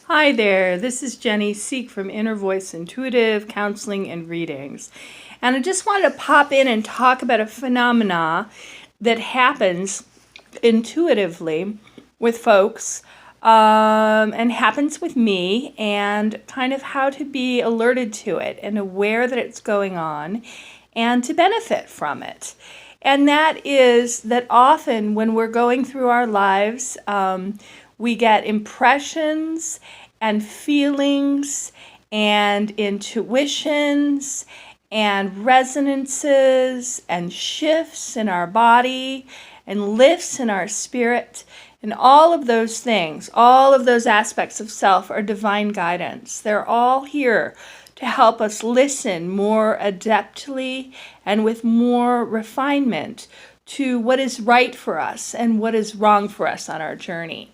Hi there, this is Jenny Seek from Inner Voice Intuitive Counseling and Readings. And I just wanted to pop in and talk about a phenomena that happens intuitively with folks and happens with me, and kind of how to be alerted to it and aware that it's going on and to benefit from it. And that is that often when we're going through our lives, we get impressions and feelings and intuitions and resonances and shifts in our body and lifts in our spirit. And all of those things, all of those aspects of self are divine guidance. They're all here to help us listen more adeptly and with more refinement to what is right for us and what is wrong for us on our journey.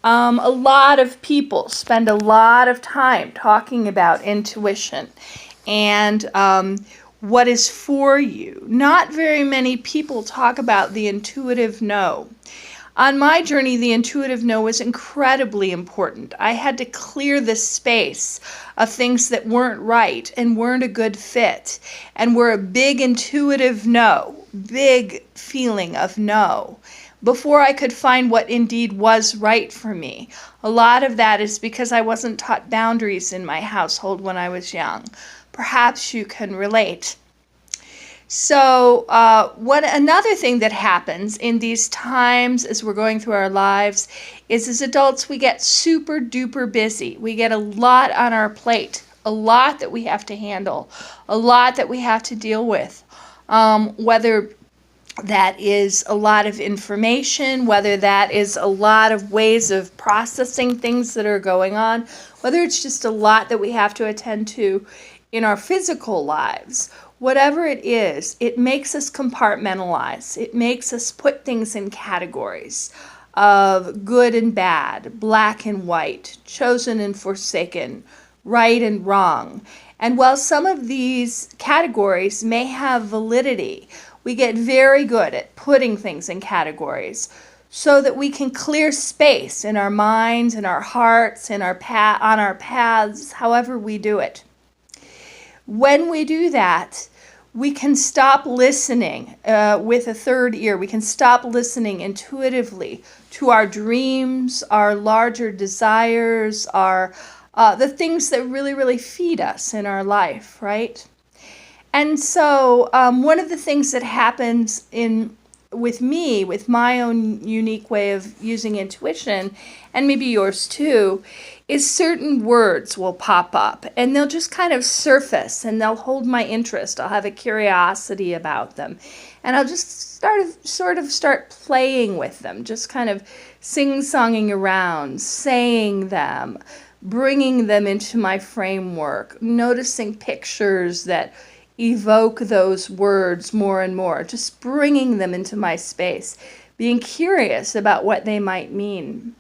A lot of people spend a lot of time talking about intuition and what is for you. Not very many people talk about the intuitive no. On my journey, the intuitive no was incredibly important. I had to clear the space of things that weren't right and weren't a good fit and were a big intuitive no, big feeling of no, before I could find what indeed was right for me. A lot of that is because I wasn't taught boundaries in my household when I was young. Perhaps you can relate. So another thing that happens in these times as we're going through our lives is, as adults, we get super duper busy. We get a lot on our plate, a lot that we have to handle, a lot that we have to deal with, whether that is a lot of information, whether that is a lot of ways of processing things that are going on, whether it's just a lot that we have to attend to in our physical lives. Whatever it is, it makes us compartmentalize. It makes us put things in categories of good and bad, black and white, chosen and forsaken, right and wrong. And while some of these categories may have validity, we get very good at putting things in categories so that we can clear space in our minds, in our hearts, on our paths, however we do it. When we do that, we can stop listening with a third ear. We can stop listening intuitively to our dreams, our larger desires, the things that really, really feed us in our life, right? And so one of the things that happens with me, with my own unique way of using intuition, and maybe yours too, is certain words will pop up and they'll just kind of surface and they'll hold my interest. I'll have a curiosity about them and I'll just sort of start playing with them, just kind of sing-songing around, saying them, bringing them into my framework, noticing pictures that evoke those words more and more, just bringing them into my space, being curious about what they might mean.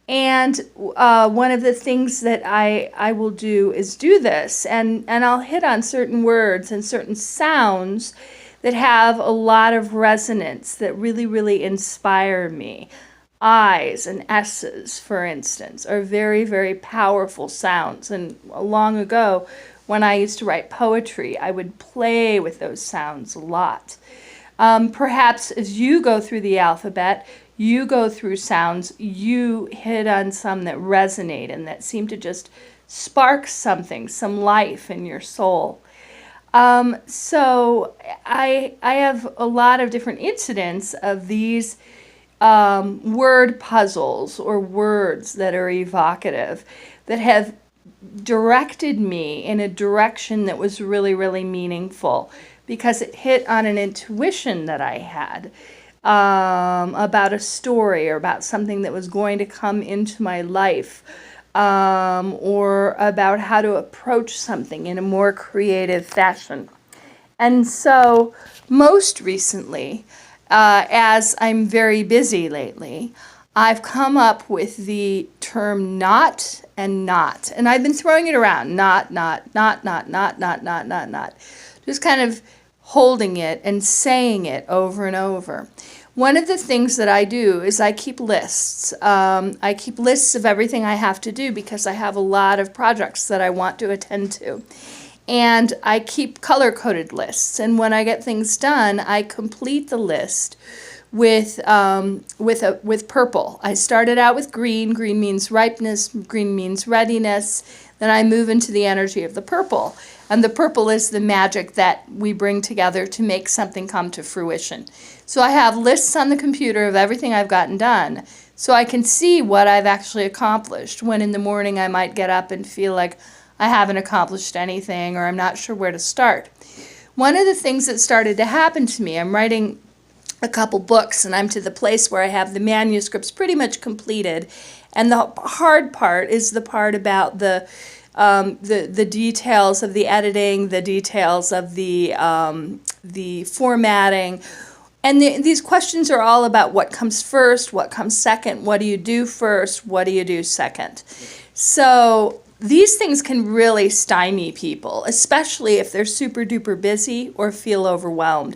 And one of the things that I will do is do this, and I'll hit on certain words and certain sounds that have a lot of resonance that really, really inspire me. I's and S's, for instance, are very, very powerful sounds. And long ago, when I used to write poetry, I would play with those sounds a lot. Perhaps as you go through the alphabet, you go through sounds, you hit on some that resonate and that seem to just spark something, some life in your soul. So I have a lot of different incidents of these word puzzles or words that are evocative that have directed me in a direction that was really, really meaningful because it hit on an intuition that I had about a story or about something that was going to come into my life, or about how to approach something in a more creative fashion. And so most recently, as I'm very busy lately, I've come up with the term not and not. And I've been throwing it around. Not. Just kind of holding it and saying it over and over. One of the things that I do is I keep lists. I keep lists of everything I have to do because I have a lot of projects that I want to attend to. And I keep color-coded lists. And when I get things done, I complete the list with purple. I started out with green. Green means ripeness. Green means readiness. Then I move into the energy of the purple. And the purple is the magic that we bring together to make something come to fruition. So I have lists on the computer of everything I've gotten done so I can see what I've actually accomplished, when in the morning I might get up and feel like I haven't accomplished anything or I'm not sure where to start. One of the things that started to happen to me, I'm writing a couple books and I'm to the place where I have the manuscripts pretty much completed, and the hard part is the part about the details of the editing, the details of the formatting. And these questions are all about what comes first, what comes second, what do you do first, what do you do second. So these things can really stymie people, especially if they're super duper busy or feel overwhelmed.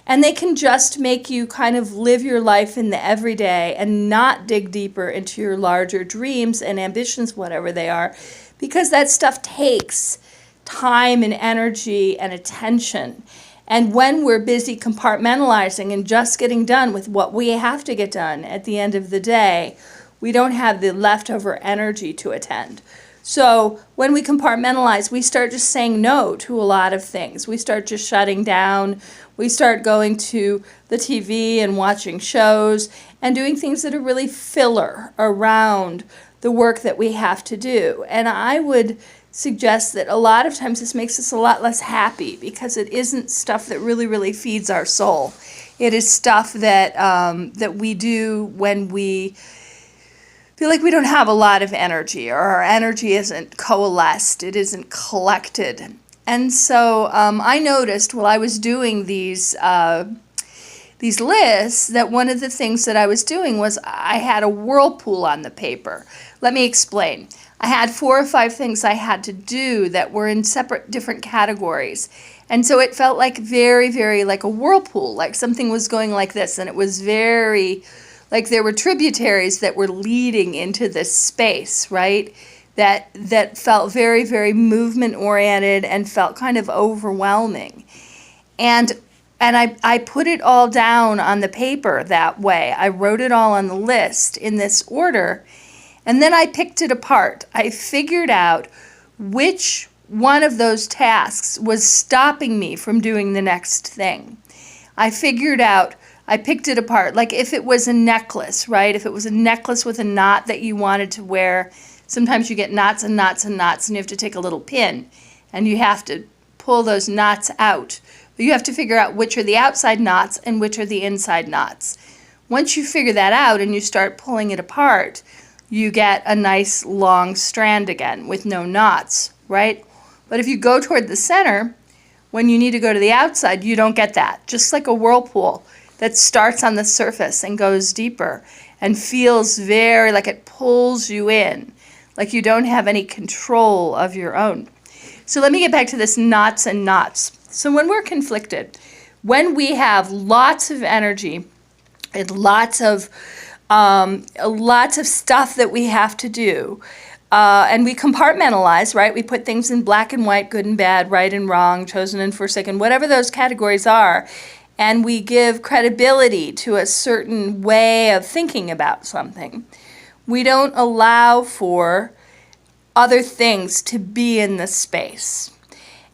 And they can just make you kind of live your life in the everyday and not dig deeper into your larger dreams and ambitions, whatever they are, because that stuff takes time and energy and attention. And when we're busy compartmentalizing and just getting done with what we have to get done at the end of the day, we don't have the leftover energy to attend. So when we compartmentalize, we start just saying no to a lot of things. We start just shutting down. We start going to the TV and watching shows and doing things that are really filler around the work that we have to do. And I would suggest that a lot of times this makes us a lot less happy because it isn't stuff that really, really feeds our soul. It is stuff that that we do when we feel like we don't have a lot of energy, or our energy isn't coalesced, it isn't collected. And so I noticed while I was doing these lists that one of the things that I was doing was I had a whirlpool on the paper. Let me explain. I had 4 or 5 things I had to do that were in separate different categories. And so it felt like very, very like a whirlpool, like something was going like this, and it was very like there were tributaries that were leading into this space, right? That felt very, very movement oriented and felt kind of overwhelming. And I put it all down on the paper that way. I wrote it all on the list in this order, and then I picked it apart. I figured out which one of those tasks was stopping me from doing the next thing. I picked it apart. Like if it was a necklace, right? If it was a necklace with a knot that you wanted to wear, sometimes you get knots and knots and knots, and you have to take a little pin, and you have to pull those knots out. But you have to figure out which are the outside knots and which are the inside knots. Once you figure that out and you start pulling it apart, you get a nice long strand again with no knots, right? But if you go toward the center, when you need to go to the outside, you don't get that. Just like a whirlpool that starts on the surface and goes deeper and feels very like it pulls you in, like you don't have any control of your own. So let me get back to this knots and knots. So when we're conflicted, when we have lots of energy and lots of stuff that we have to do, and we compartmentalize, right? We put things in black and white, good and bad, right and wrong, chosen and forsaken, whatever those categories are, and we give credibility to a certain way of thinking about something. We don't allow for other things to be in the space.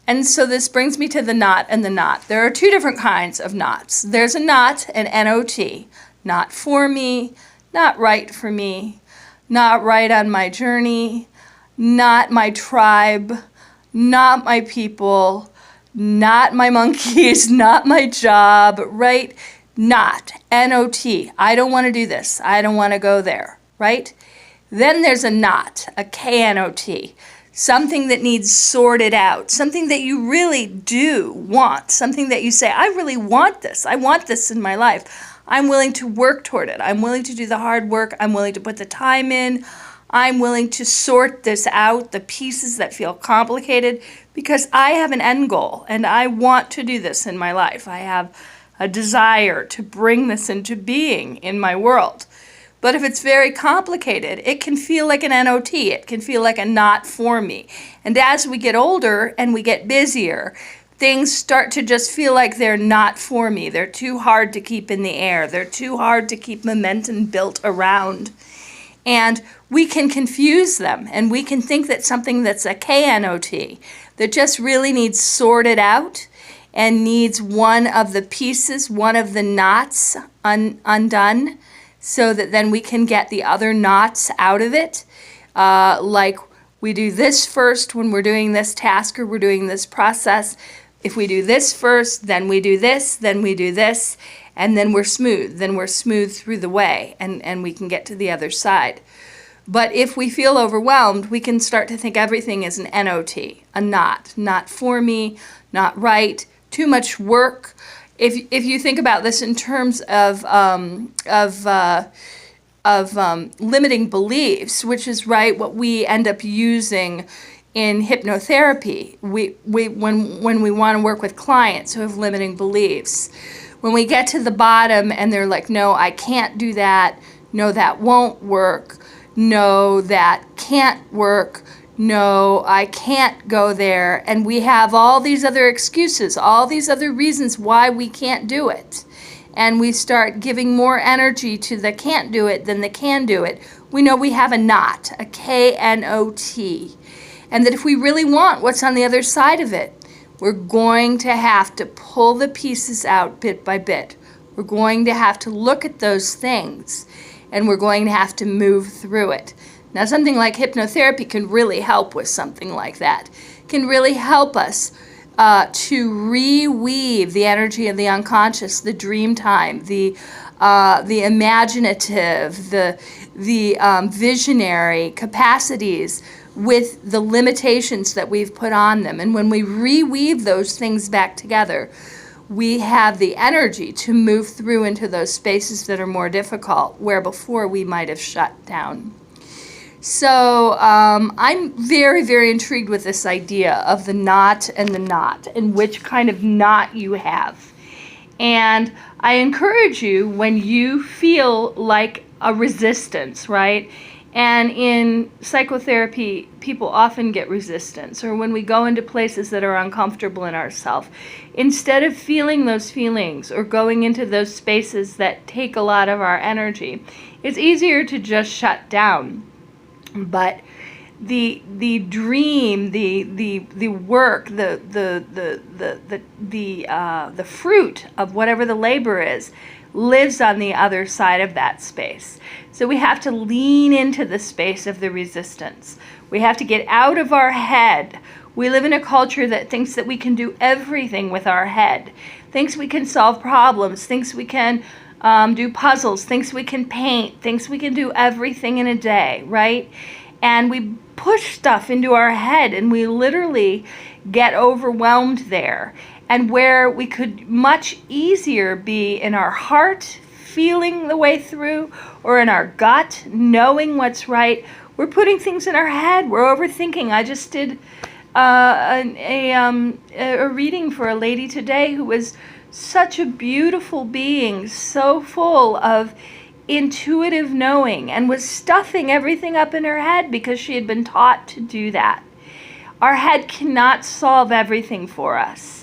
And so this brings me to the knot and the knot. There are 2 different kinds of knots. There's a knot, an N-O-T, not for me, not right for me, not right on my journey, not my tribe, not my people, not my monkeys, not my job, right? Not, N-O-T. I don't want to do this. I don't want to go there, right? Then there's a knot, a K-N-O-T, something that needs sorted out, something that you really do want, something that you say, I really want this. I want this in my life. I'm willing to work toward it. I'm willing to do the hard work. I'm willing to put the time in. I'm willing to sort this out, the pieces that feel complicated, because I have an end goal and I want to do this in my life. I have a desire to bring this into being in my world. But if it's very complicated, it can feel like an NOT. It can feel like a not for me. And as we get older and we get busier, things start to just feel like they're not for me. They're too hard to keep in the air. They're too hard to keep momentum built around. And we can confuse them, and we can think that something that's a KNOT, that just really needs sorted out and needs one of the pieces, one of the knots undone, so that then we can get the other knots out of it. Like we do this first when we're doing this task or we're doing this process. If we do this first, then we do this, then we do this, and then we're smooth. Then we're smooth through the way, and we can get to the other side. But if we feel overwhelmed, we can start to think everything is an NOT, a not for me, not right, too much work. If you think about this in terms of limiting beliefs, which is what we end up using in hypnotherapy, when we want to work with clients who have limiting beliefs, when we get to the bottom and they're like, no, I can't do that, no, that won't work, no, that can't work, no, I can't go there, and we have all these other excuses, all these other reasons why we can't do it, and we start giving more energy to the can't do it than the can do it, we know we have a knot, a KNOT, and that if we really want what's on the other side of it, we're going to have to pull the pieces out bit by bit. We're going to have to look at those things, and we're going to have to move through it. Now, something like hypnotherapy can really help with something like that. It can really help us to reweave the energy of the unconscious, the dream time, the imaginative, the visionary capacities with the limitations that we've put on them. And when we reweave those things back together, we have the energy to move through into those spaces that are more difficult, where before we might have shut down. So I'm very, very intrigued with this idea of the knot and the knot, and which kind of knot you have. And I encourage you, when you feel like a resistance, right? And in psychotherapy, people often get resistance, or when we go into places that are uncomfortable in ourselves, instead of feeling those feelings or going into those spaces that take a lot of our energy, it's easier to just shut down. But the dream, the work, the fruit of whatever the labor is, lives on the other side of that space. So we have to lean into the space of the resistance. We have to get out of our head. We live in a culture that thinks that we can do everything with our head, thinks we can solve problems, thinks we can do puzzles, thinks we can paint, thinks we can do everything in a day, right? And we push stuff into our head, and we literally get overwhelmed there. And where we could much easier be in our heart, feeling the way through, or in our gut, knowing what's right, we're putting things in our head. We're overthinking. I just did a reading for a lady today who was such a beautiful being, so full of intuitive knowing, and was stuffing everything up in her head because she had been taught to do that. Our head cannot solve everything for us.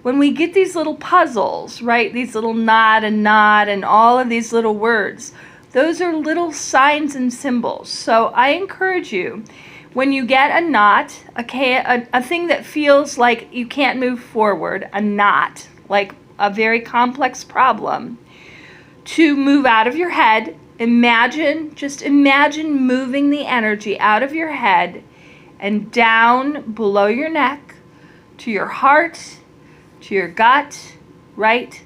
When we get these little puzzles, right, these little nod and all of these little words, those are little signs and symbols. So I encourage you, when you get a knot, a thing that feels like you can't move forward, a knot, like a very complex problem, to move out of your head. Just imagine moving the energy out of your head and down below your neck to your heart, to your gut, right?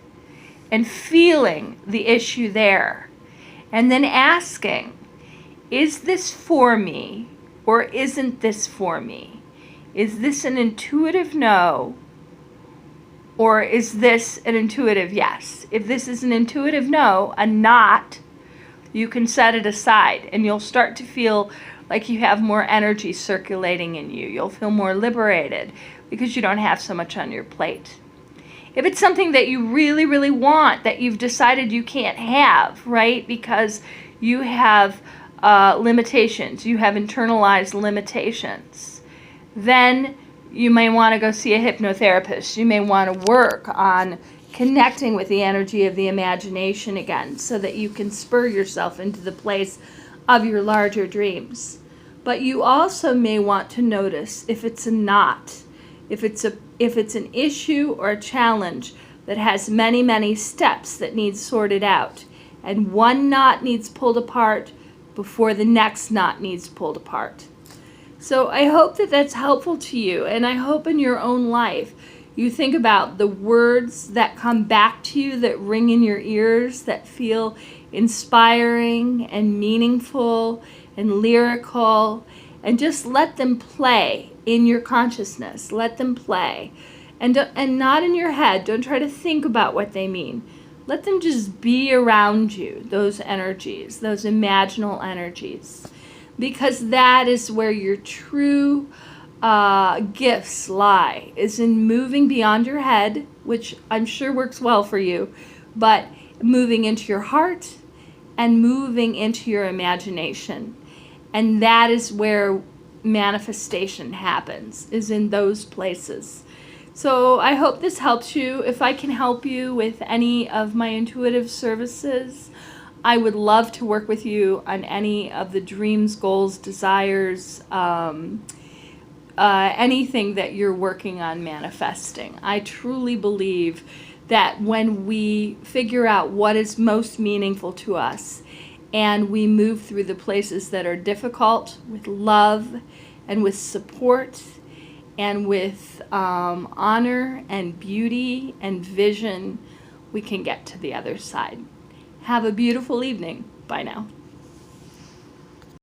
And feeling the issue there. And then asking, is this for me or isn't this for me? Is this an intuitive no? Or is this an intuitive yes? If this is an intuitive no, a not, you can set it aside, and you'll start to feel like you have more energy circulating in you. You'll feel more liberated because you don't have so much on your plate. If it's something that you really, really want that you've decided you can't have, right? Because you have limitations, you have internalized limitations, then you may want to go see a hypnotherapist. You may want to work on connecting with the energy of the imagination again so that you can spur yourself into the place of your larger dreams. But you also may want to notice if it's a knot, if it's an issue or a challenge that has many, many steps that need sorted out, and one knot needs pulled apart before the next knot needs pulled apart. So I hope that that's helpful to you, and I hope in your own life you think about the words that come back to you, that ring in your ears, that feel inspiring and meaningful and lyrical, and just let them play in your consciousness. Let them play. And not in your head. Don't try to think about what they mean. Let them just be around you, those energies, those imaginal energies. Because that is where your true gifts lie, is in moving beyond your head, which I'm sure works well for you, but moving into your heart and moving into your imagination. And that is where manifestation happens, is in those places. So I hope this helps you. If I can help you with any of my intuitive services, I would love to work with you on any of the dreams, goals, desires, anything that you're working on manifesting. I truly believe that when we figure out what is most meaningful to us and we move through the places that are difficult with love and with support and with honor and beauty and vision, we can get to the other side. Have a beautiful evening. Bye now.